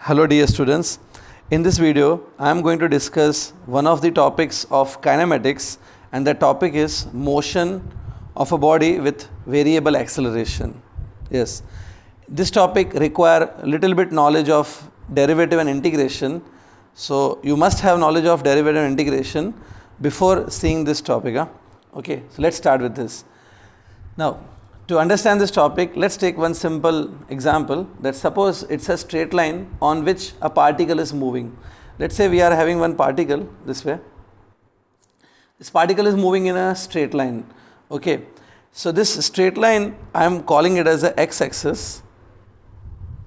Hello dear students, in this video I am going to discuss one of the topics of kinematics, and the topic is motion of a body with variable acceleration. Yes, this topic require a little bit knowledge of derivative and integration, so you must have knowledge of derivative and integration before seeing this topic. Okay, so let's start with this. Now, to understand this topic, let's take one simple example, that suppose it's a straight line on which a particle is moving. Let's say we are having one particle this way. This particle is moving in a straight line. Okay, so this straight line I am calling it as a x-axis.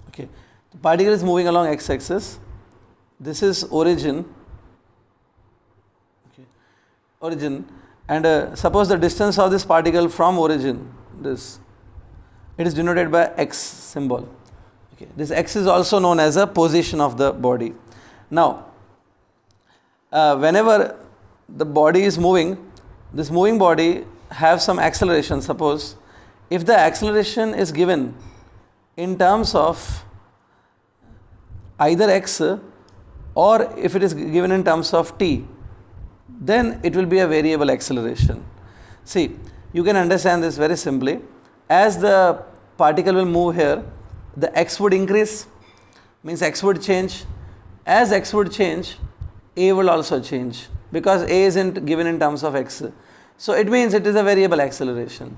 Okay, the particle is moving along x-axis. This is origin. Okay, origin, and suppose the distance of this particle from origin, it is denoted by x symbol. Okay, this x is also known as a position of the body. Now, whenever the body is moving, this moving body have some acceleration. Suppose if the acceleration is given in terms of either x, or if it is given in terms of t, then it will be a variable acceleration. See, you can understand this very simply. As the particle will move here, the x would increase, means x would change. As x would change, a will also change, because a isn't given in terms of x. So it means it is a variable acceleration.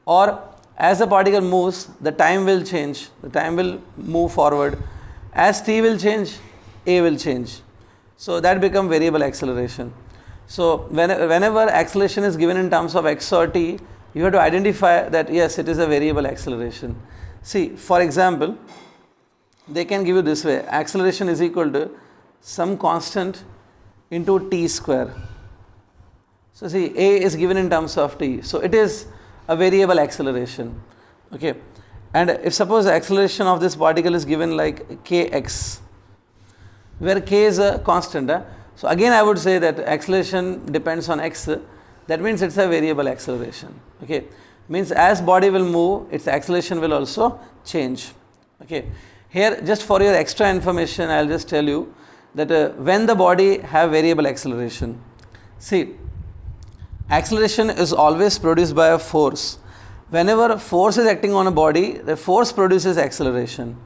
Or as the particle moves, the time will change, the time will move forward. As t will change, a will change. So that becomes variable acceleration. So whenever acceleration is given in terms of x or t, you have to identify that yes, it is a variable acceleration. See, for example, they can give you this way: acceleration is equal to some constant into t square. So see, a is given in terms of t, so it is a variable acceleration. Okay, and if suppose the acceleration of this particle is given like kx, where k is a constant, so again I would say that acceleration depends on x. That means it's a variable acceleration. Okay, means as body will move, its acceleration will also change. Okay, here just for your extra information, I'll just tell you that when the body have variable acceleration, see, acceleration is always produced by a force. Whenever force is acting on a body, the force produces acceleration.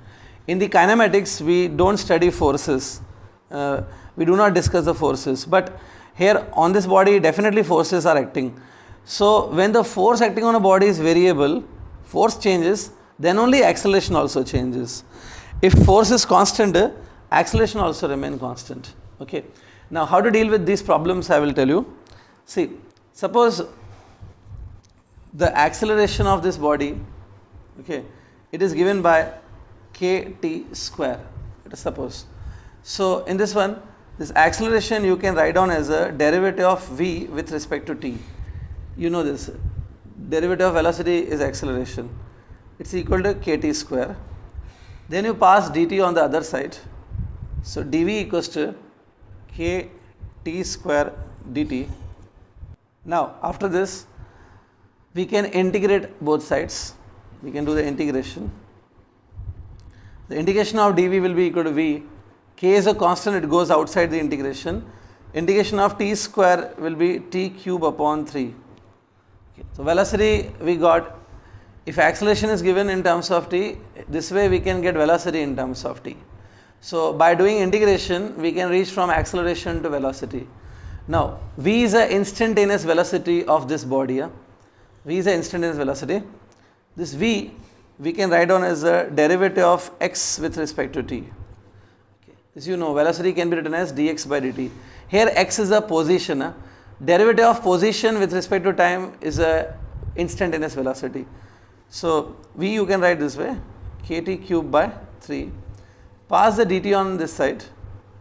In the kinematics, we don't study forces. We do not discuss the forces, but here on this body definitely forces are acting. So when the force acting on a body is variable, force changes, then only acceleration also changes. If force is constant, acceleration also remain constant. Okay, now how to deal with these problems I will tell you. See, suppose the acceleration of this body, okay, it is given by kt square, let us suppose. So in this one, this acceleration you can write down as a derivative of v with respect to t. You know this, derivative of velocity is acceleration. It's equal to kt square. Then you pass dt on the other side. So dv equals to kt square dt. Now after this, we can integrate both sides. We can do the integration. The integration of dv will be equal to v. K is a constant, it goes outside the integration. Integration of t square will be t cube upon 3. Okay. So velocity we got, if acceleration is given in terms of t, this way we can get velocity in terms of t. So by doing integration, we can reach from acceleration to velocity. Now v is the instantaneous velocity of this body. V is the instantaneous velocity. This v we can write down as a derivative of x with respect to t. As you know, velocity can be written as dx by dt. Here x is a position. Derivative of position with respect to time is a instantaneous velocity. So v you can write this way, kt cube by 3. Pass the dt on this side.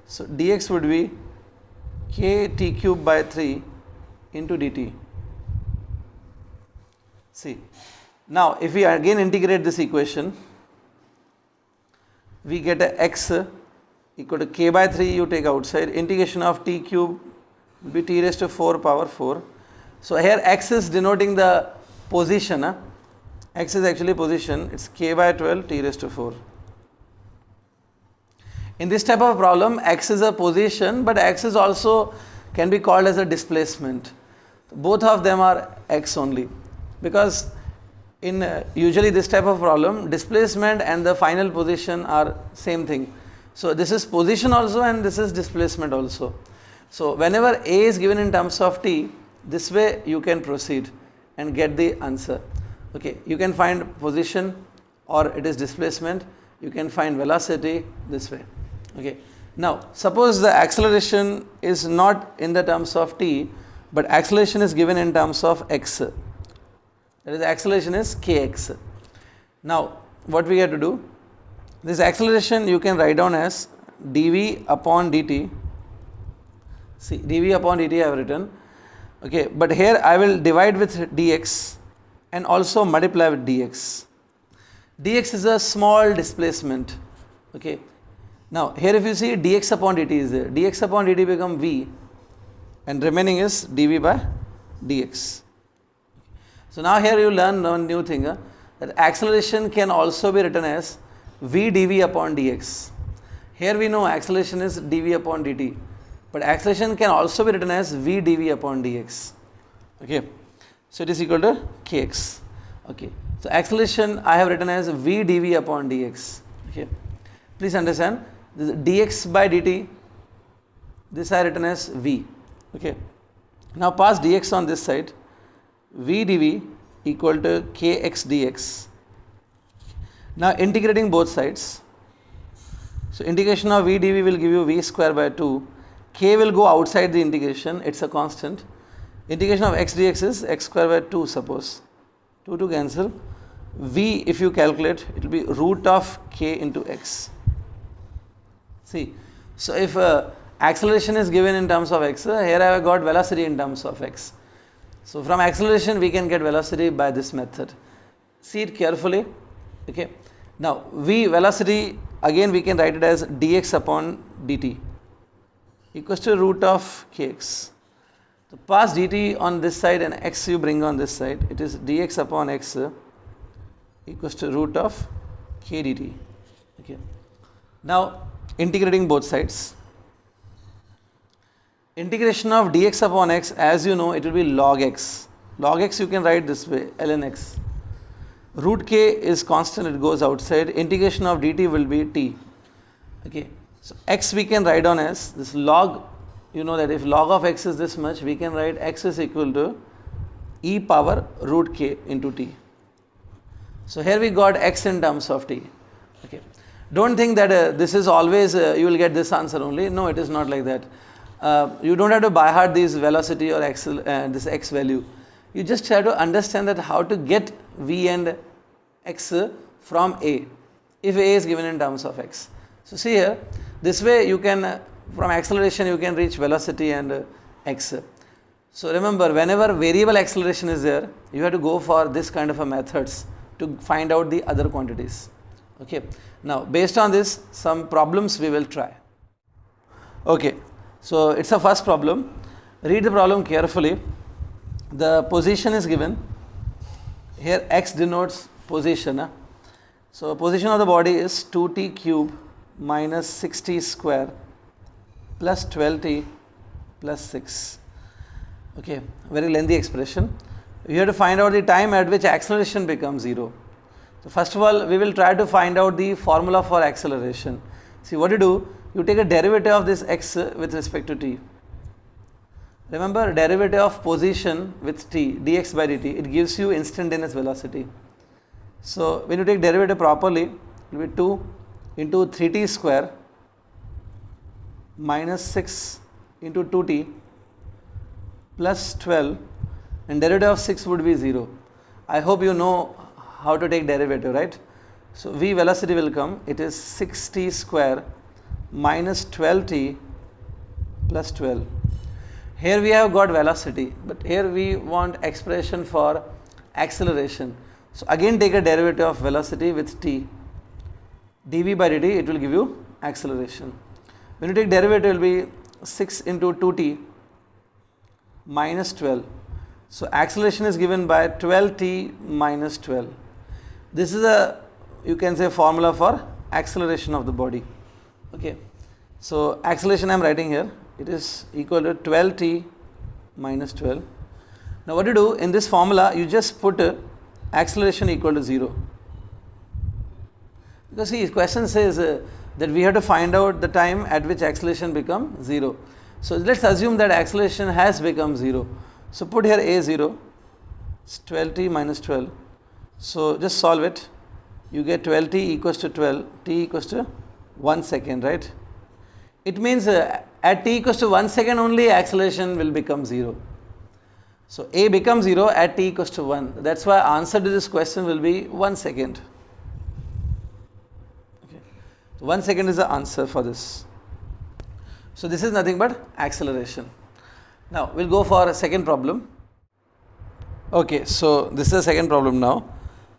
So dx would be kt cube by 3 into dt. See, now if we again integrate this equation, we get a x equal to k by 3, you take outside, integration of t cube will be t raised to 4 power 4. So here x is denoting the position, x is actually position, it's k by 12 t raised to 4. In this type of problem, x is a position, but x is also can be called as a displacement. Both of them are x only, because in usually this type of problem, displacement and the final position are same thing. So this is position also and this is displacement also. So whenever A is given in terms of t, this way you can proceed and get the answer. Okay, you can find position or it is displacement, you can find velocity this way. Okay, now suppose the acceleration is not in the terms of t, but acceleration is given in terms of x. That is, acceleration is kx. Now what we have to do, this acceleration you can write down as dv upon dt. See, dv upon dt I have written. Okay, but here I will divide with dx and also multiply with dx. Dx is a small displacement. Okay, now here if you see dx upon dt is there, dx upon dt become v and remaining is dv by dx. So now here you learn one new thing, that acceleration can also be written as v dv upon dx. Here we know acceleration is dv upon dt, but acceleration can also be written as v dv upon dx. Okay, so it is equal to kx. Okay, so acceleration I have written as v dv upon dx. Okay, please understand, this dx by dt, this I have written as v. Okay, now pass dx on this side, v dv equal to kx dx. Now integrating both sides, so integration of v dv will give you v square by 2, k will go outside the integration, it's a constant. Integration of x dx is x square by 2, suppose 2 to cancel, v if you calculate it will be root of k into x. See, so if acceleration is given in terms of x, here I have got velocity in terms of x. So from acceleration we can get velocity by this method. See it carefully. Okay, now v velocity again we can write it as dx upon dt equals to root of kx. So pass dt on this side and x you bring on this side, it is dx upon x equals to root of k dt. Okay, now integrating both sides, integration of dx upon x, as you know it will be log x. Log x you can write this way, ln x. Root k is constant, it goes outside, integration of dt will be t. Okay, so x we can write down as this log, you know that if log of x is this much, we can write x is equal to e power root k into t. So here we got x in terms of t. Okay, don't think that this is always you will get this answer only. No, it is not like that. You don't have to by heart this velocity or this x value. You just have to understand that how to get v and x from a, if a is given in terms of x. So see here, this way you can from acceleration you can reach velocity and x. So remember, whenever variable acceleration is there, you have to go for this kind of a methods to find out the other quantities. Okay, now based on this some problems we will try. Okay, so it's a first problem. Read the problem carefully. The position is given. Here x denotes position. So position of the body is 2t cube minus 6t square plus 12t plus 6. Okay, very lengthy expression. You have to find out the time at which acceleration becomes 0. So first of all we will try to find out the formula for acceleration. See what you do, you take a derivative of this x with respect to t. Remember, derivative of position with t, dx by dt, it gives you instantaneous velocity. So when you take derivative properly, it will be 2 into 3t square minus 6 into 2t plus 12, and derivative of 6 would be 0. I hope you know how to take derivative, right? So v velocity will come, it is 6t square minus 12t plus 12. Here we have got velocity, but here we want expression for acceleration. So again take a derivative of velocity with t, dv by dt, it will give you acceleration. When you take derivative, it will be 6 into 2t minus 12. So acceleration is given by 12t minus 12. This is a, you can say, formula for acceleration of the body. Okay. So acceleration I am writing here, it is equal to 12t minus 12. Now what you do in this formula, you just put acceleration equal to 0. Because see, question says that we have to find out the time at which acceleration becomes 0. So let's assume that acceleration has become 0. So put here a 0, it's 12t minus 12. So just solve it. You get 12t equals to 12, t equals to 1 second, right? It means at t equals to 1 second only acceleration will become 0. So a becomes 0 at t equals to 1. That's why answer to this question will be 1 second. Okay. So 1 second is the answer for this. So this is nothing but acceleration. Now we'll go for a second problem. Okay, so this is the second problem now.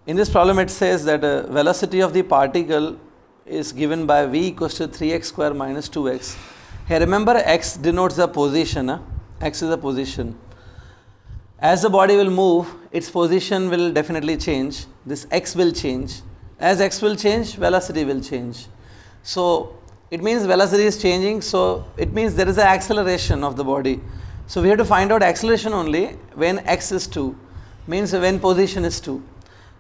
In this problem it says that velocity of the particle is given by v equals to 3x square minus 2x. Here remember x denotes the position, x is the position. As the body will move, its position will definitely change, this x will change. As x will change, velocity will change. So it means velocity is changing, so it means there is an acceleration of the body. So we have to find out acceleration only when x is 2, means when position is 2.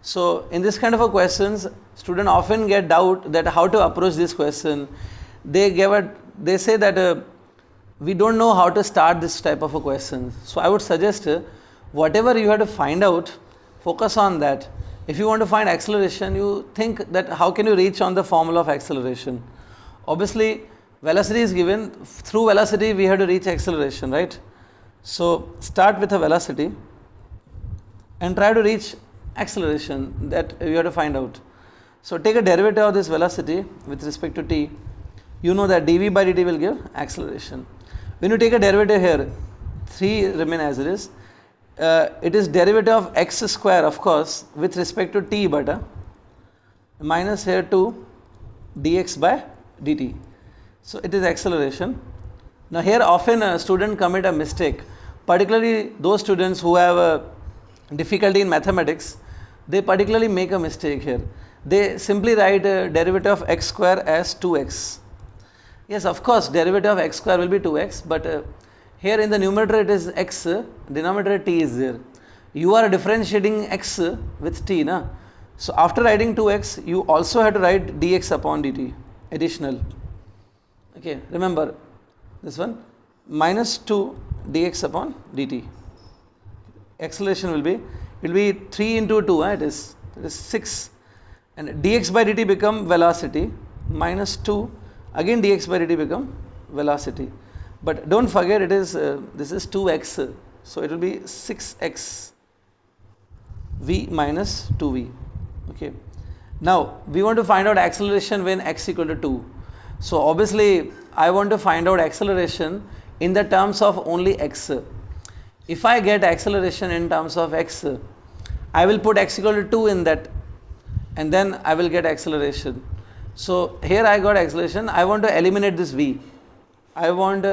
So in this kind of a questions, students often get doubt that how to approach this question. They say that we don't know how to start this type of a question. So I would suggest whatever you have to find out, focus on that. If you want to find acceleration, you think that how can you reach on the formula of acceleration. Obviously velocity is given, through velocity we have to reach acceleration, right? So start with a velocity and try to reach acceleration, that you have to find out. So take a derivative of this velocity with respect to t. You know that dv by dt will give acceleration. When you take a derivative here, 3 remain as it is. It is derivative of x square, of course, with respect to t, but minus here 2 dx by dt. So it is acceleration. Now here often a student commit a mistake, particularly those students who have a difficulty in mathematics. They particularly make a mistake here. They simply write a derivative of x square as 2x. Yes, of course derivative of x square will be 2x, but here in the numerator it is x, denominator t is there. You are differentiating x with t, na? So after writing 2x, you also have to write dx upon dt, additional. Okay, remember this one, minus 2 dx upon dt. Acceleration will be 3 into 2, it is 6, and dx by dt become velocity, minus 2, again dx by dt become velocity. But don't forget it is, this is 2x, so it will be 6x v minus 2v. Okay. Now we want to find out acceleration when x equal to 2. So obviously I want to find out acceleration in the terms of only x. If I get acceleration in terms of x, I will put x equal to 2 in that, and then I will get acceleration. So here I got acceleration, I want to eliminate this v. I want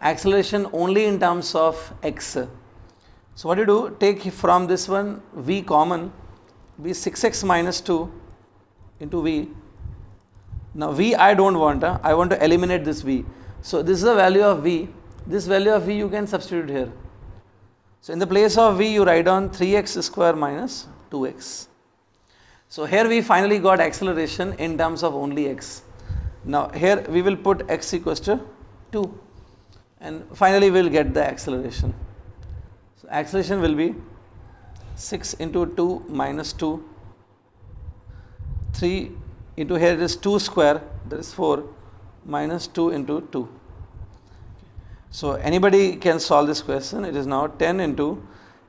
acceleration only in terms of x. So what you do, take from this one v common, be 6x minus 2 into v. Now v I don't want, I want to eliminate this v. So this is the value of v, this value of v you can substitute here. So in the place of v you write on 3x square minus 2x. So here we finally got acceleration in terms of only x. Now here we will put x equals to 2, and finally we will get the acceleration. So acceleration will be 6 into 2 minus 2, 3 into here it is 2 square, that is 4, minus 2 into 2. So anybody can solve this question. It is now 10 into,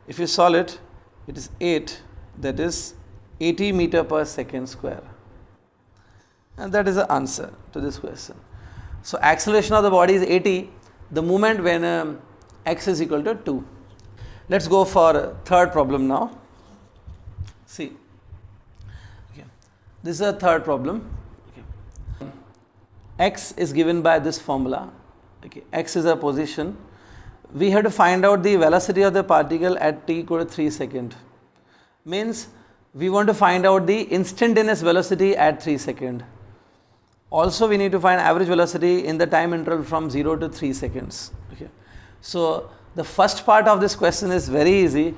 if you solve it, it is 8, that is 80 meter per second square. And that is the answer to this question. So acceleration of the body is 80, the moment when x is equal to 2. Let's go for third problem now. See, okay. This is a third problem. Okay. X is given by this formula. Okay. X is a position. We have to find out the velocity of the particle at t equal to 3 seconds. Means we want to find out the instantaneous velocity at 3 seconds. Also we need to find average velocity in the time interval from 0 to 3 seconds. Okay. So the first part of this question is very easy.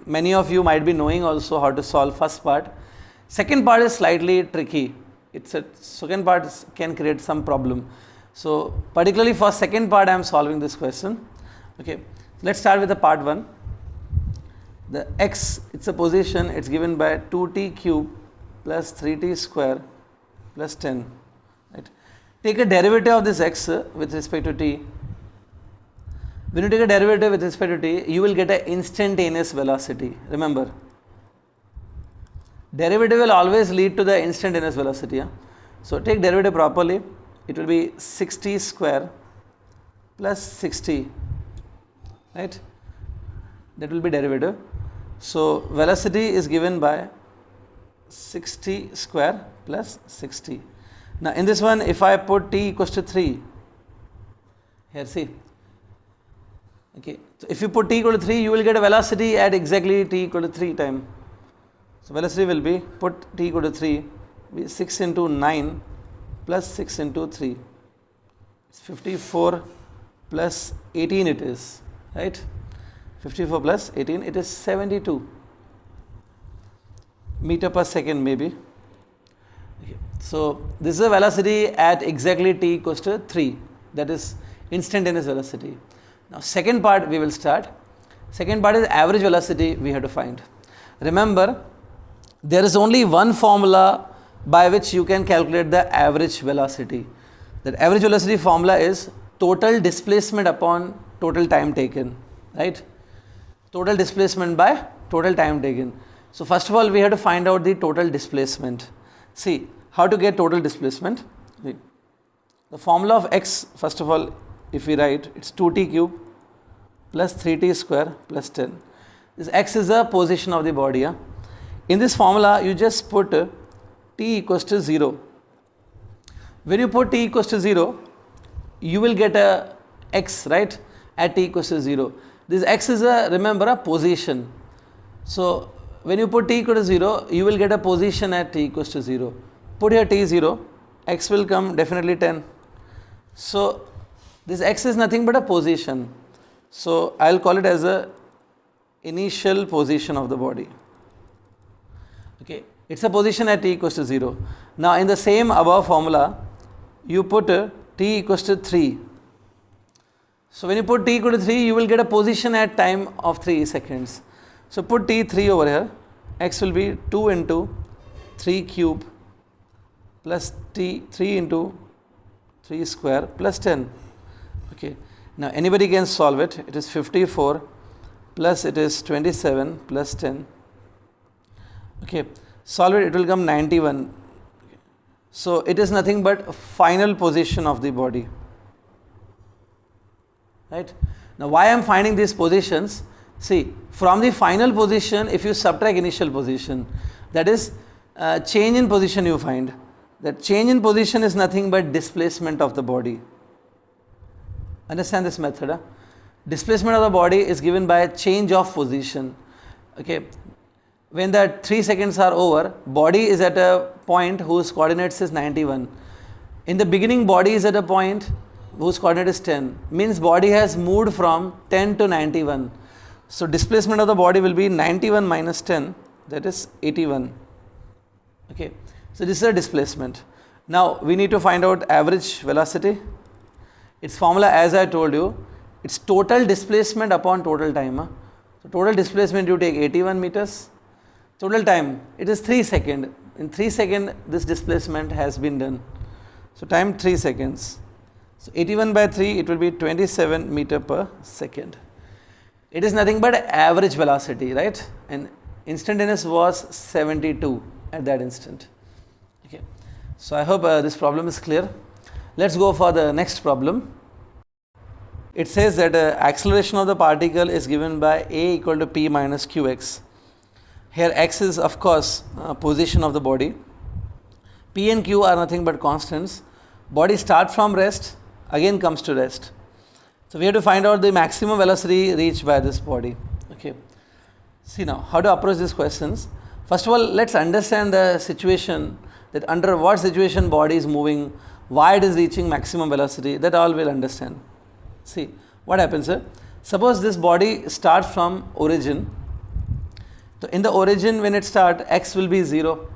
Many of you might be knowing also how to solve first part. Second part is slightly tricky. Second part can create some problem. So particularly for second part I am solving this question. Okay. Let's start with the part 1. The x, it's a position, it's given by 2t cube plus 3t square plus 10. Right. Take a derivative of this x with respect to t. When you take a derivative with respect to t, you will get an instantaneous velocity. Remember, derivative will always lead to the instantaneous velocity. Yeah? So take derivative properly. It will be 60 square plus 60. Right? That will be derivative. So velocity is given by 60 square plus 60. Now in this one, if I put t equals to 3, here see, okay, so if you put t equal to 3, you will get a velocity at exactly t equal to 3 time. So velocity will be, put t equal to 3, be 6 into 9 plus 6 into 3. It's 54 plus 18 it is, right? 54 plus 18, it is 72 meter per second maybe. Okay. So this is a velocity at exactly t equals to 3, that is instantaneous velocity. Now second part we will start. Second part is average velocity we have to find. Remember, there is only one formula by which you can calculate the average velocity. That average velocity formula is total displacement upon total time taken, right? Total displacement by total time taken. So first of all we have to find out the total displacement. See how to get total displacement. The formula of x, first of all, if we write, it's 2t cube plus 3t square plus 10. This x is the position of the body. Yeah? In this formula you just put t equals to 0. When you put t equals to 0, you will get a x, right, at t equals to 0. This x is remember a position. So when you put t equal to 0, you will get a position at t equals to 0. Put here t 0, x will come definitely 10. So this x is nothing but a position. So I will call it as a initial position of the body. Okay, it's a position at t equals to 0. Now in the same above formula, you put t equals to 3. So when you put t equal to 3, you will get a position at time of 3 seconds. So put t 3 over here, x will be 2 into 3 cube plus t 3 into 3 square plus 10. Okay. Now anybody can solve it. It is 54 plus it is 27 plus 10. Okay. Solve it, it will come 91. So it is nothing but final position of the body. Right. Now why I am finding these positions? See, from the final position, if you subtract initial position, that is change in position you find. That change in position is nothing but displacement of the body. Understand this method? Huh? Displacement of the body is given by change of position. Okay. When the 3 seconds are over, body is at a point whose coordinates is 91. In the beginning, body is at a point whose coordinate is 10. Means body has moved from 10 to 91. So displacement of the body will be 91 minus 10, that is 81. Okay. So this is a displacement. Now we need to find out average velocity. Its formula, as I told you, it's total displacement upon total time. Huh? So total displacement you take 81 meters. Total time, it is 3 seconds. In 3 seconds, this displacement has been done. So time 3 seconds. So 81 by 3, it will be 27 meter per second. It is nothing but average velocity, right? And instantaneous was 72 at that instant. Okay. So I hope this problem is clear. Let's go for the next problem. It says that acceleration of the particle is given by a equal to p minus qx. Here x is of course position of the body. P and q are nothing but constants. Body starts from rest, again comes to rest. So we have to find out the maximum velocity reached by this body. Okay. See now how to approach these questions. First of all, let's understand the situation that under what situation body is moving, why it is reaching maximum velocity, that all we'll understand. See, what happens here? Suppose this body starts from origin. So in the origin, when it starts, x will be 0.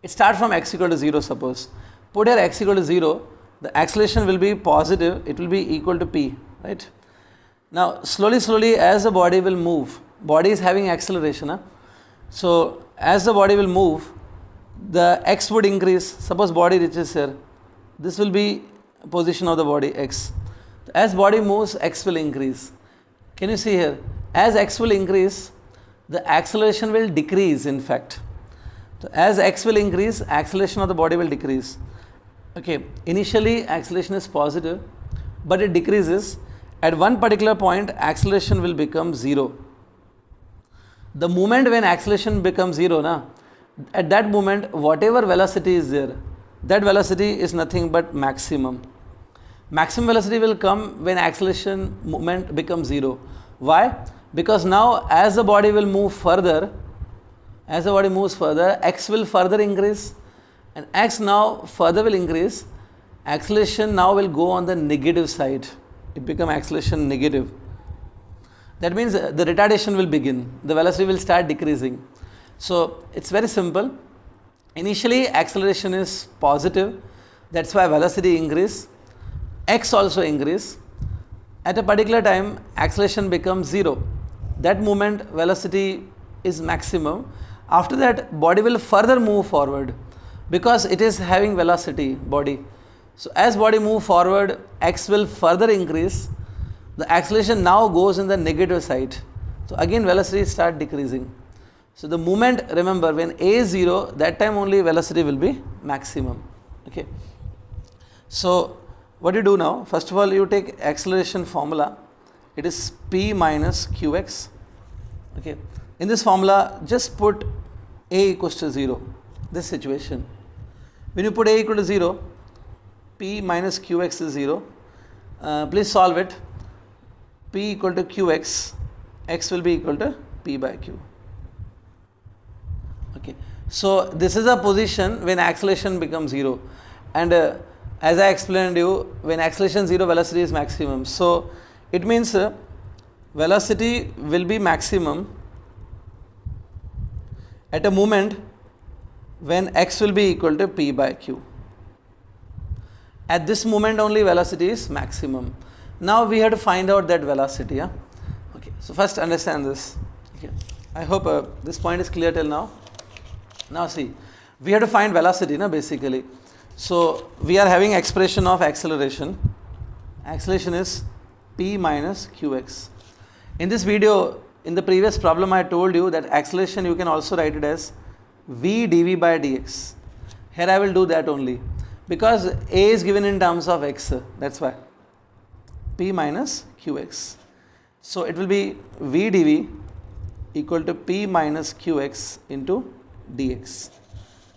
It starts from x equal to 0, suppose. Put here x equal to 0, the acceleration will be positive, it will be equal to p, right? Now, slowly as the body will move, body is having acceleration. So, as the body will move, the x would increase. Suppose body reaches here, this will be position of the body x. As body moves, x will increase. Can you see here? As x will increase, the acceleration will decrease, in fact. So, as x will increase, acceleration of the body will decrease. Okay, initially acceleration is positive, but it decreases. At one particular point, acceleration will become 0. The moment when acceleration becomes 0, at that moment, whatever velocity is there, that velocity is nothing but maximum. Maximum velocity will come when acceleration moment becomes 0. Why? Because now as the body will move further, as the body moves further, x will further increase, and x now further will increase. Acceleration now will go on the negative side. It becomes acceleration negative. That means the retardation will begin. The velocity will start decreasing. So it's very simple. Initially acceleration is positive. That's why velocity increase. X also increase. At a particular time, acceleration becomes 0. That moment velocity is maximum. After that, body will further move forward because it is having velocity, body. So as body move forward, x will further increase. The acceleration now goes in the negative side. So again velocity start decreasing. So the moment, remember, when a is 0, that time only velocity will be maximum. Okay. So what you do now? First of all, you take acceleration formula. It is p minus qx. Okay. In this formula, just put a equals to 0. This situation. When you put a equal to 0, p minus qx is 0. Please solve it. P equal to qx, x will be equal to p by q. Okay. So this is a position when acceleration becomes 0, and as I explained you, when acceleration 0, velocity is maximum. So it means velocity will be maximum at a moment when x will be equal to p by q. At this moment only velocity is maximum. Now we have to find out that velocity. Okay. So first understand this. Okay. I hope this point is clear till now. Now see, we have to find velocity, basically. So we are having expression of acceleration. Acceleration is p minus qx. In this video, in the previous problem, I told you that acceleration you can also write it as v dv by dx. Here I will do that only because a is given in terms of x. That's why p minus qx. So it will be v dv equal to p minus qx into dx.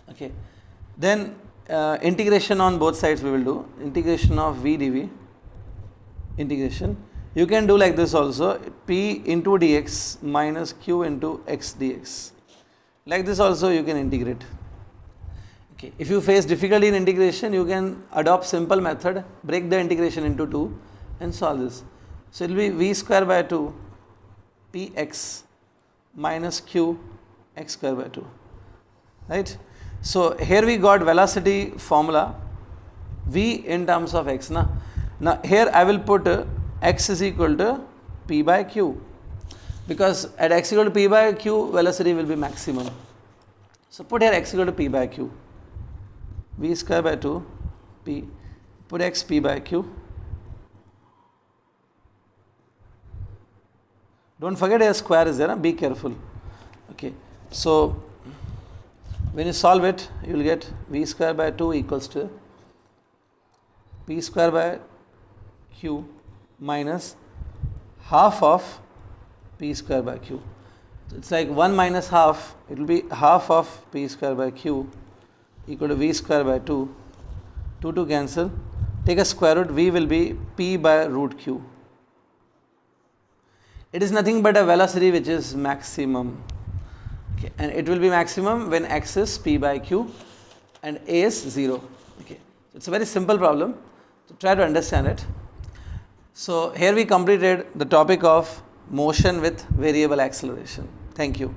Okay. Then integration on both sides we will do. Integration of v dv. Integration. You can do like this also, p into dx minus q into x dx. Like this also you can integrate. Okay. If you face difficulty in integration, you can adopt simple method, break the integration into 2 and solve this. So it will be v square by 2 px minus q x square by 2. Right. So here we got velocity formula v in terms of x. Now here I will put x is equal to p by q, because at x equal to p by q velocity will be maximum. So put here x equal to p by q, v square by 2 p, put x p by q. Don't forget a square is there, be careful. Okay. So when you solve it, you will get v square by 2 equals to p square by q minus half of p square by q. So it's like 1 minus half, it will be half of p square by q equal to v square by 2. 2 to cancel. Take a square root, v will be p by root q. It is nothing but a velocity which is maximum. Okay. And it will be maximum when x is p by q. and A is 0. Okay. It's a very simple problem. So try to understand it. So here we completed the topic of motion with variable acceleration. Thank you.